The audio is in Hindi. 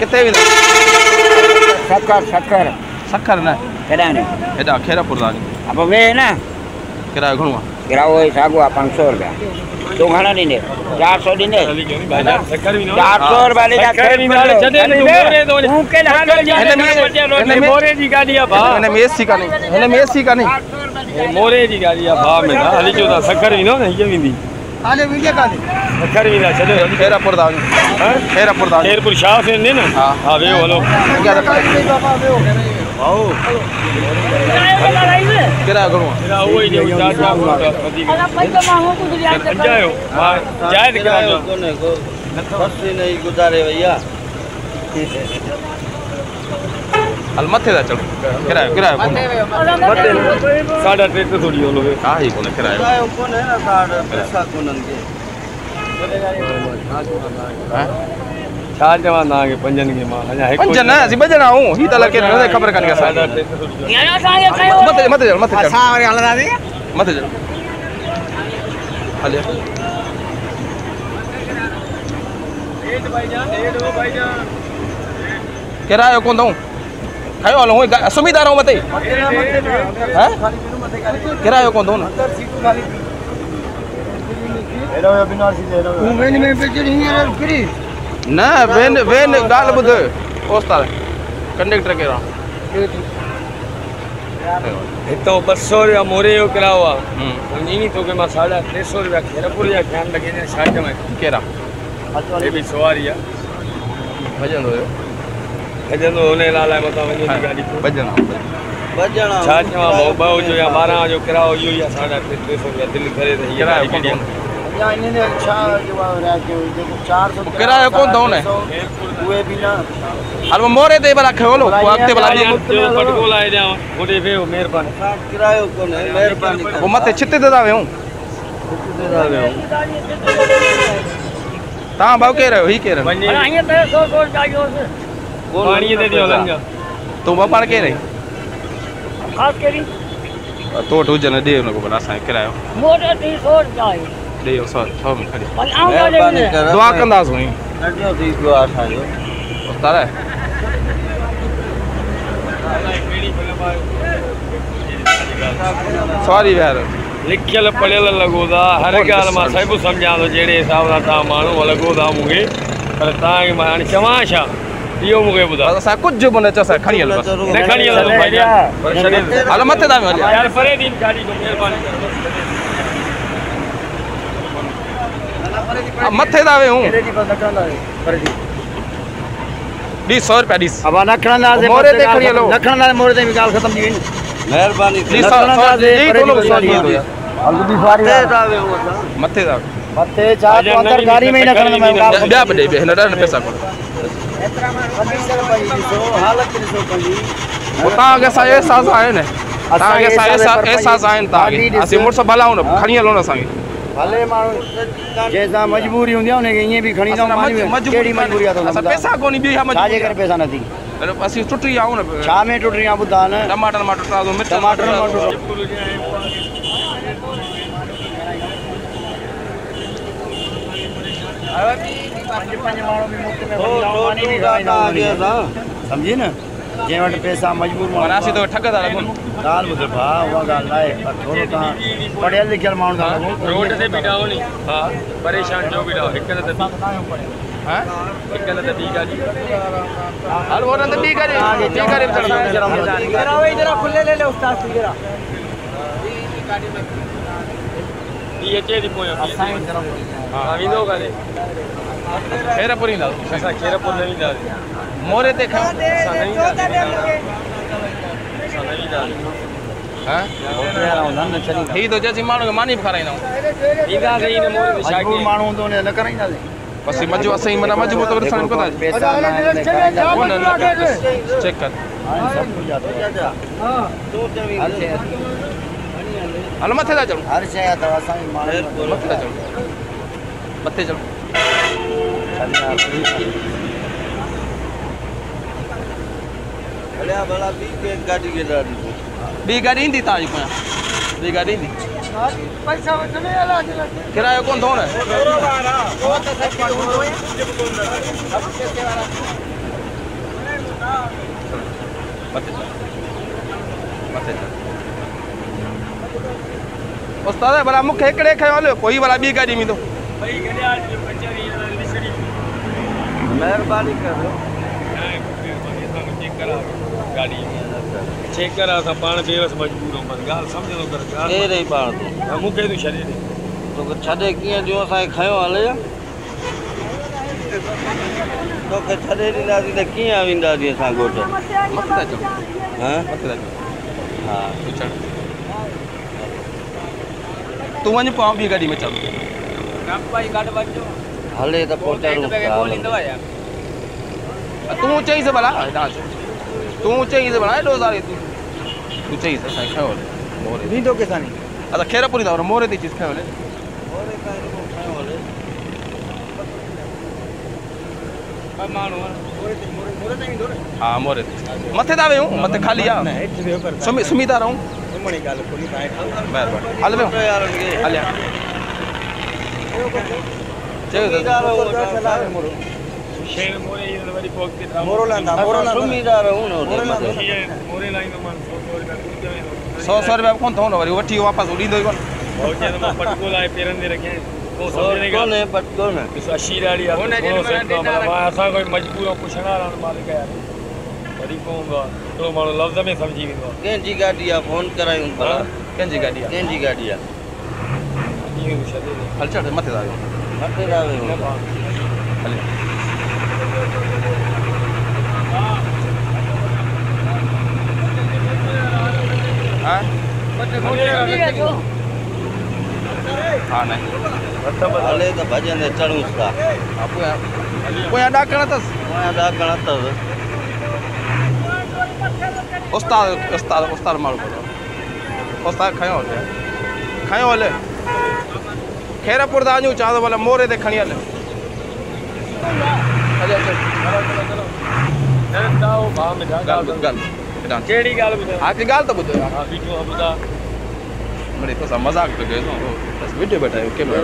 किथे वेंदा सखर सखर न केड़ा ने एडा खेरापुर दा अब वे ना किरायो घणो आहे किरायो है सागो 500 रुपया तो घणा ॾींदे 400 ॾींदे 400 रुपया ॾे मोरे जी गाड़ी है भा हिन में एसी काने हिन में एसी काने मोरे जी गाड़ी है भा में हली जो ता सखर विनो न ये विंदी आले विंदे काने सखर विंदा छडो खेरापुर दा खेरापुर दा खेरपुर शाह से ने ना हां वे हलो आओ किरायो घणो आहे तेरा वही जो 400 वधिक जायो जायद किरायो कोने को बस नहीं गुजारे भैया हल मथे दा चल किरायो कोने मथे 350 थोड़ी होलो हां ही कोने किरायो कोने ना साढ़े पैसा कोनन के हां छा जवा ना के पंजन के मां अजा एक पंजन है असि बजना हूं ही त लके न खबर कान के साथ मथे चल असा और हलदा दे मथे चल हले एड भाईजान किरायो कोन दऊं खायो हलो सुविधा रहूं मथे हैं किरायो कोन दऊं न हेलो बिना सीधे हेलो वेन में बिजली हियर फ्री न वेन गाल बुध ओस्ताद कंडक्टर के रहा तो 200 रुपया मोरे जो किरायो आ नी तो के मा 350 रुपया खेरपुर या ध्यान लगे ने छाट में केरा ये भी सवारी है भजन होयो होने लाला मता वनी गाड़ी भजन छाट में बहु जो या 12 जो किरायो यो या 350 रुपया दिल करे तो ये गाड़ी के या इने अच्छा जो रहा के देखो 400 किरायो कोन दऊं न हुए भी ना हल मोरे ते बला खेलो अगते बला जो पटको लाए जा ओडे वे मेहरबानी किरायो कोन मेहरबानी वो मथे छिते ते दा वेहूं ता भाव के रहो ही के रहो अरे ते 100 चाहिए से पानी दे दियो लंजा तू बापा के रही खास केरी तो हुजन दे उनको बना सा किरायो मोरे 300 चाहिए दे 100 में खड़ी मेहरबानी कर दुआ कंदास हुई अजो दी दुआ असाजो उस्ताद सॉरी यार लिखियल पढ़ियल लगोदा हर गाल मां सब समझा तो जेड़े हिसाब सा ता मानू लगोदा मुगे पर ता के मां चवा छा इहो मुगे बुधा असा कुछ बने चसा खणी हल बस न खणी हल भाई पर छड़े हल मथे दा हल यार परे दिन गाड़ी को मेहरबानी मथे दा वे हूं दी 100 रुपया दी अब नखणा से मोरे ते खणी हलो नखणा मोरे ते गाल खत्म थी वई मेहरबानी दी 100 दी दोनों 100 दी हल्दी सवारी मथे दा मथे जा तो अंदर गाड़ी में ही नखणा मैं ब्या बडे बे न डर पैसा को हालत ॾिसो पंहिंजी उता के सा एहसास आए ने ता के सा एहसास आइन ता असि मुर्स भलाऊं न खणी हलो न संगे भले माण्हू जैसा मजबूरी हूंदी आहे उनखे ईअं बि खणी था कहिड़ी मजबूरी आहे असां पैसा कोनी बि छाजे करे पैसा नथी असीं टुटी आऊं न छा में टुटी आहे ॿुधा न टमाटर मां टुटा दो मिर्च टमाटर मां टुटा समझी न जंहिं वटि पैसा मजबूर माण्हू तो ठग था लॻनि ॻाल्हि ॿुध भाउ उहा ॻाल्हि आहे पर थोरो तव्हां पढ़ियल लिखियल माण्हू था रोड से भी डाओ नी हां परेशान जो भी डाओ हिक न त हां हिक न त बी गाड़ी हल वो न त बी गाड़ी कराओ इधर खुले ले ले उस्ताद की जरा ये चेरी पोयो हां विंदो करे खेरपुरी ना असा खेरपुर नहीं दा मोरे ते खा नहीं दा हां ही तो जैसी माण्हू के मानी खाराईंदा ईदा गई ने मोरे ते मजबूर माण्हू हूंदो न कराईंदासीं बस मजो असई मना मजबूत तो ॾिसण को था पैसा चेक कर सब कुछ जाता हां हल मथे दा चलो हर शइ अथव असांजी माण्हू मथे दा चलो मथे चलो हलिया भला गाड़ी के दादी बी गाड़ी ईंदी तव्हांजी पोयां बी गाड़ी ईंदी पैसा वठने वाला किरायो कोन थो न उस्ताद भला मूंखे हिकिड़े खयो हलियो पोइ भला ॿी गाॾी में थो महिरबानी करो गाड़ी चेक करा असां पाण बेवस मजबूर आहियूं ॻाल्हि सम्झंदो कर केरु ई पाण तूं मूंखे तूं छॾे ॾे तोखे छॾे कीअं ॾियूं असांखे खयो हले तोखे छॾे ॾींदासीं त कीअं वेंदासीं असां घोट मथे था अचूं हा मथे था अचूं हा तूं चढ़ तूं वञ पोइ ॿी गाॾी में चढ़ हले त पोइ चढ़ूं तूं चईसि भला तूं चईसि भला एॾो सारे तूं चईसि असांखे खयो हले मोरे ॾींदो किसानी असां खेरपुरी था मोरे ते चीज़ खयो हले हा मोरे ते मथे था वेहूं मथे ख़ाली आहे सुम्ही था रहूं महिरबानी हल वेहूं हलिया चयो सौ रुपया कोन अथव न वरी वठी वापसि ॾींदो ई कोन लफ़्ज़ में सम्झी वेंदो कंहिंजी गाॾी आहे फोन करायूं भला कंहिंजी गाॾी आहे कंहिंजी गाॾी आहे हल चढ़ मथे था वेहूं मथे था वेहूं हले हा न हले त भॼन चढ़ूं था पोयां ॾाकण अथसि ॾाकण अथव उस्ताद उस्ताद उस्ताद माण्हू उस्ताद खयो हले खेरपुर था वञूं चवां थो भला मोरे ते खणी हले कहिड़ी ॻाल्हि ॿुधायो हा की ॻाल्हि त ॿुधो यार ॿुधा मिड़ई तोसां मज़ाक पियो कयो बसि वीडियो बैठायो कैमरा